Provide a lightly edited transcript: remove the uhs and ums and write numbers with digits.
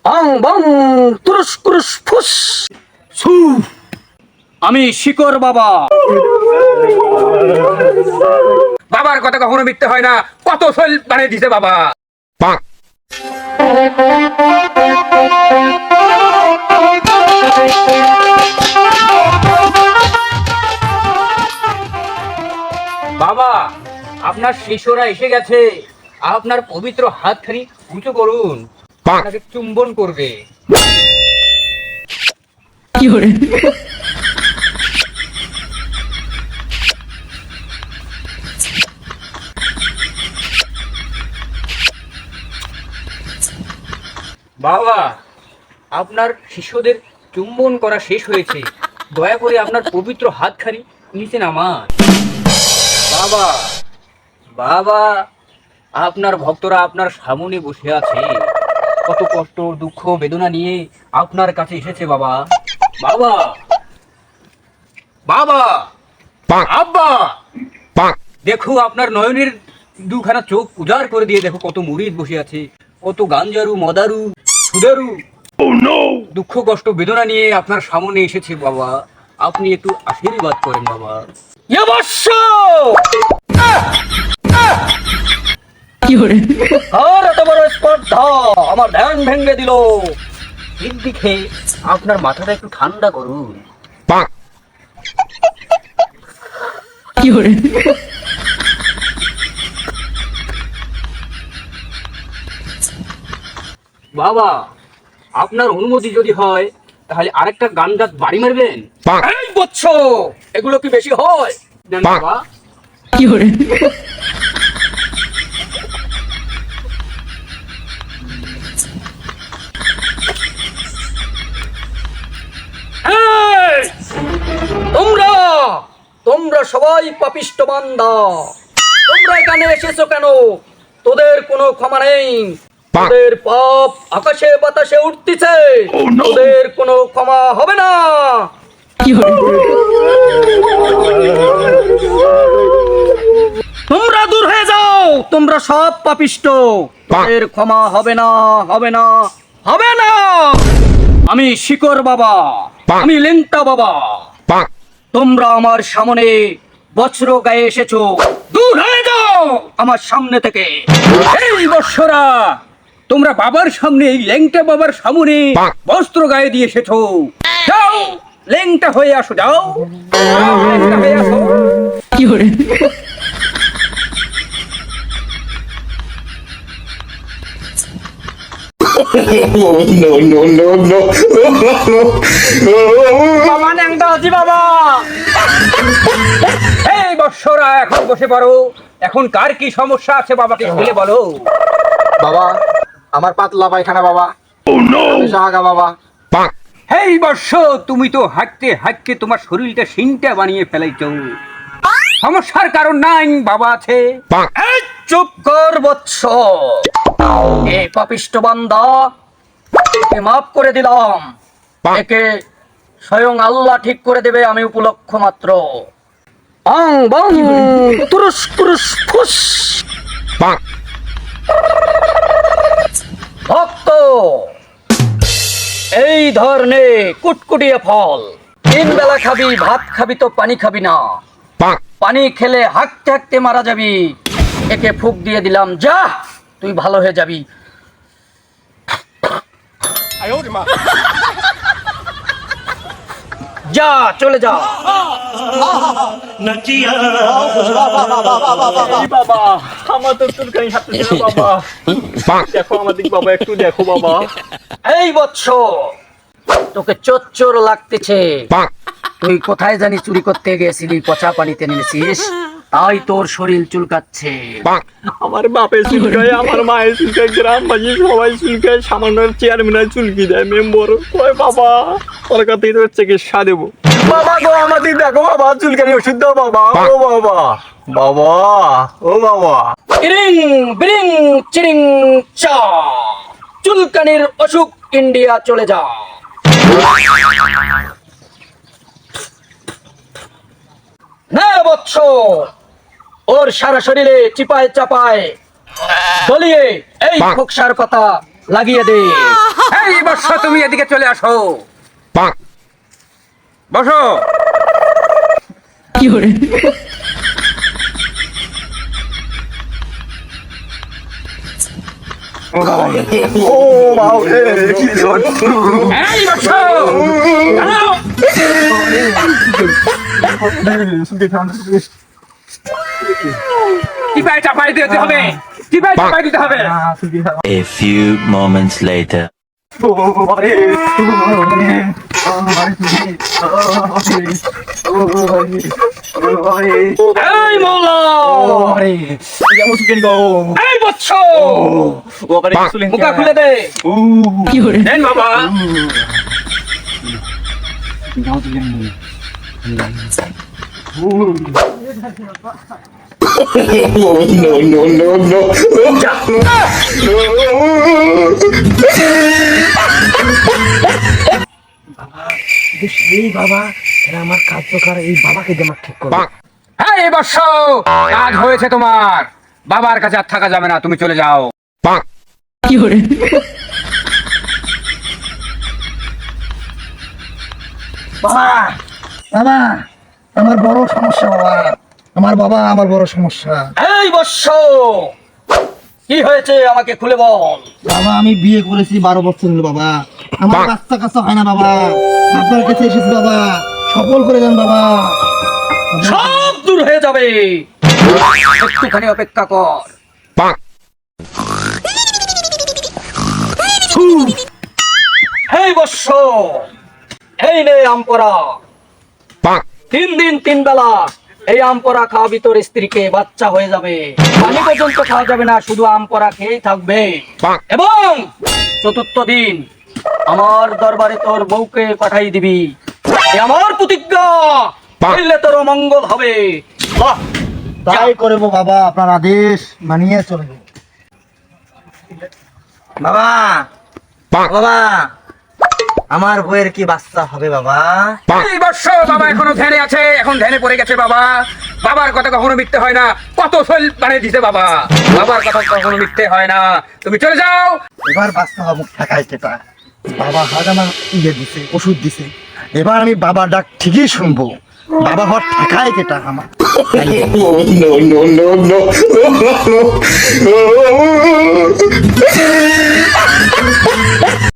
অং বং তুরুস কুরুস ফুস। ছু, আমি শিকর বাবা। বাবার কথা কখনো মিথ্যে হয় না, কত শৈল বানিয়ে দিছে বাবা। বাবা, আপনার শিষ্যরা এসে গেছে, আপনার পবিত্র হাতখানি উঁচু করুন, আপনাকে চুম্বন করবে। বাবা, আপনার শিষ্যদের চুম্বন করা শেষ হয়েছে, দয়া করে আপনার পবিত্র হাতখানি নিচে নামান। বাবা, বাবা, আপনার ভক্তরা আপনার সামনে বসে আছে, কত কষ্ট দুঃখ বেদনা নিয়ে আপনার কাছে এসেছে বাবা। বাবা, বাবা, আব্বা, দেখো আপনার নয়নের দুখানা চোখ উজাড় করে দিয়ে দেখো কত মুরিদ বসে আছে, কত গাঞ্জারু মদারু সুদারু দুঃখ কষ্ট বেদনা নিয়ে আপনার সামনে এসেছে বাবা। আপনি একটু আশীর্বাদ করেন বাবা। অবশ্য আর এত বড় স্পর্ধা আমার ধ্যান ভেঙে দিল। ঠিক দিকে আপনার মাথাটা একটু ঠান্ডা করুন। বাবা, আপনার অনুমতি যদি হয় তাহলে আরেকটা গান গাছ বাড়ি মারবেন। এই বৎস, এগুলো কি বেশি হয়? দেন বাবা। এই, তোমরা তোমরা সবাই পাপিষ্ঠ বান্দা, তোমরা এখানে এসেছো কেন? তোদের কোনো ক্ষমা নেই, তোদের পাপ আকাশে বাতাসে উঠতেছে, তোদের কোনো ক্ষমা হবে না। তোমরা দূর হয়ে যাও, তোমরা সব পাপিষ্ঠ, তোদের ক্ষমা হবে না, হবে না, হবে না। আমি শিকর বাবা, আমি লেংটা বাবা, তোমরা আমার সামনে বজ্র গায়ে এসেছো, দূর হয়ে যাও আমার সামনে থেকে। এই বৎসরা, তোমরা বাবার সামনে, এই লেংটা বাবার সামনে বস্ত্র গায়ে দিয়ে এসেছো, যাও লেংটা হয়ে আসো, যাও লেংটা হয়ে আসো। বাবা ন্যাংটা আছি বাবা। এই বৎসরা, এখন বসে পড়ো, এখন কার কি সমস্যা আছে বাবাকে খুলে বলো। বাবা, আমার পাতলা পায়খানা বাবা। সাহাগা বাবা। এই বর্ষ, তুমি তো হাঁটতে হাঁটতে তোমার শরীরটা সিনটা বানিয়ে ফেলাইছো, সমস্যার কারণ নাই, বাবা আছে। এই চুপ কর বৎস, এই পাপিষ্ঠ বান্দা, একে মাফ করে দিলাম, একে স্বয়ং আল্লাহ ঠিক করে দেবে, আমি উপলক্ষ মাত্র। অং বং তুরুস কুরুস ফুস। ভক্ত, এই ধরনের কুটকুটিয়ে ফল, 3 বেলা খাবি, ভাত খাবি তো পানি খাবি না, পানি খেলে হাঁকতে হাঁকতে মারা যাবি, একে ফুক দিয়ে দিলাম, যা তুই ভালো হয়ে যাবি। যা, চলে যা। বাবা, আমার তো চুলকানি হাঁটতেছে না বাবা। দেখো আমাদের বাবা, একটু দেখো বাবা। এই বৎস, তোকে চোর লাগতেছে, তুই কোথায় জানি চুরি করতে গেছিলি, পচা পানিতে নেমেছিস, তাই তোর শরীর চুলকাচ্ছে। আমার বাপের চুলকায়, আমার মায়ের চুলকায়, গ্রামবাসী সবাই চুলকায়, সামান্য চেয়ারম্যান চুলকি দেয়, মেম্বর কয় বাবা সরকার থেকে তোর চিকিৎসা দেবো। বাবা গো, আমাদের দেখো বাবা, চুলকানি ওষুধ দাও বাবা। ও বাবা, বাবা, ও বাবা। ইরিং বিরিং চিরিং চা, চুলকানির অসুখ ইন্ডিয়া চলে যা। না বৎস, ওর সারা শরীরে চিপায় চাপায় গলিয়ে এই ফোকসার পাতা লাগিয়ে দে। এই বৎস তুমি এদিকে চলে আসো। বসো। ও বাবা কি হচ্ছে এই বৎস, দাঁড়াও। টিপায় চাপাই দিতে হবে, টিপায় চাপাই দিতে হবে। A few moments later. এই মৌলা, এই বৎস, মুখা খুলে দে। দেন বাবা। এই বৎস, কাজ হয়েছে তোমার। বাবার কাছে আর থাকা যাবে না, তুমি চলে যাও। বাবা বাবা আমার বড় সমস্যা বাবা, আমার বড় সমস্যা। এই বৎস, কি হয়েছে আমাকে খুলে বল। বাবা আমি বিয়ে করেছি 12 বছর হলো বাবা, আমার বাচ্চা কাচ্চা হয় না বাবা, আপনার কাছে এসেছি বাবা, সফল করে দেন বাবা। সব দূর হয়ে যাবে, একটুখানি অপেক্ষা কর। এই বৎস, এই নে আমপরা। 3 দিন 3 বেলা এই আমপরা খাওয়াবি, তোর স্ত্রীকে বাচ্চা হয়ে যাবে। পানি পর্যন্ত খাওয়া যাবে না, শুধু আমপরা খেয়েই থাকবে। এবং 4র্থ দিন আমার দরবারে তোর বউকে পাঠাই দিবি। এ আমার প্রতিজ্ঞা, করলে তোর মঙ্গল হবে। বাহ, তাই করবো বাবা, আপনার আদেশ মানিয়ে চলবো। বাবা বাবা আমার বউয়ের কি বাচ্চা হবে বাবা? এই বৎস, বাবা এখনো ধ্যানে আছে, এখন ধ্যানে পড়ে গেছে বাবা। বাবার কথা কখনো মিথ্যে হয় না, কত শৈল বানিয়ে দিছে বাবা। বাবার কথা কখনো মিথ্যে হয় না, তুমি চলে যাও। এবার বাচ্চা মুখ ঠেকাই কেটা, বাবা হাজানা ইয়ে দিছে, ওষুধ দিছে, এবার আমি বাবার ডাক ঠিকই শুনবো। বাবা হওয়ার ঠেকায় কেটা আমার। no